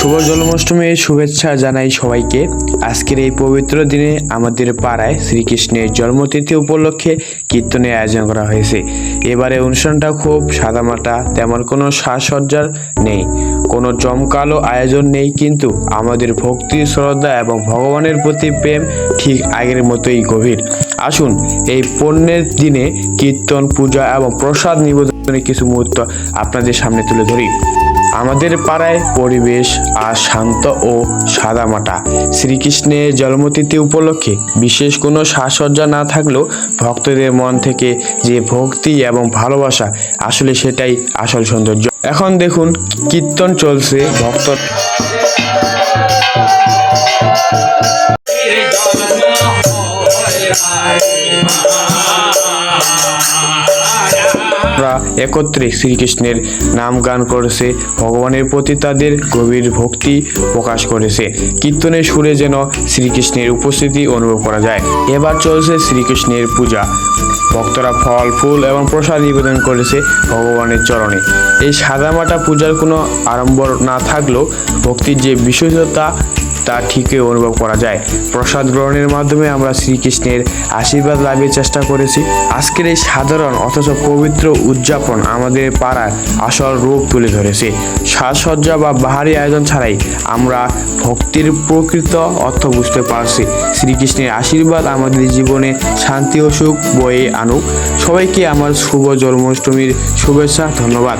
শুভ জন্মাষ্টমীর শুভেচ্ছা জানাই সবাইকে। আজকের এই পবিত্র দিনে আমাদের পাড়ায় শ্রীকৃষ্ণের জন্মতিথি উপলক্ষে কীর্তনের আয়োজন করা হয়েছে। এবারে অনুষ্ঠানটা খুব সাদামাটা, তেমন কোনো সাজসজ্জার নেই, কোনো জমকালো আয়োজন নেই, কিন্তু আমাদের ভক্তি, শ্রদ্ধা এবং ভগবানের প্রতি প্রেম ঠিক আগের মতোই গভীর। আসুন এই পুণ্যের দিনে কীর্তন, পূজা এবং প্রসাদ নিবেদনের কিছু মুহূর্ত আপনাদের সামনে তুলে ধরি। আমাদের পাড়ায় পরিবেশ আজ শান্ত ও সাদামাটা। শ্রীকৃষ্ণের জন্মতিথি উপলক্ষে বিশেষ কোনো সাজসজ্জা না থাকলেও ভক্তদের মন থেকে যে ভক্তি এবং ভালোবাসা, আসলে সেটাই আসল সৌন্দর্য। এখন দেখুন কীর্তন চলছে, ভক্ত একত্রে শ্রীকৃষ্ণের নাম গান করেছে, ভগবানের প্রতি তাদের গভীর ভক্তি প্রকাশ করেছে। কীর্তনের সুরে যেন শ্রীকৃষ্ণের উপস্থিতি অনুভব করা যায়। এবার চলছে শ্রীকৃষ্ণের পূজা। ভক্তরা ফল, ফুল এবং প্রসাদ নিবেদন করেছে ভগবানের চরণে। এই সাদামাটা পূজার কোনো আড়ম্বর না থাকলেও ভক্তির যে বিশুদ্ধতা তা ঠিকই অনুভব করা যায়। প্রসাদ গ্রহণের মাধ্যমে আমরা শ্রীকৃষ্ণের আশীর্বাদ লাভের চেষ্টা করেছি। আজকের এই সাধারণ অথচ পবিত্র উদযাপন আমাদের পাড়ার আসল রূপ তুলে ধরেছে। সাজসজ্জা বা বাহারি আয়োজন ছাড়াই আমরা ভক্তির প্রকৃত অর্থ বুঝতে পারছি। শ্রীকৃষ্ণের আশীর্বাদ আমাদের জীবনে শান্তি ও সুখ বয়ে আনুক। সবাইকে আমার শুভ জন্মাষ্টমীর শুভেচ্ছা, ধন্যবাদ।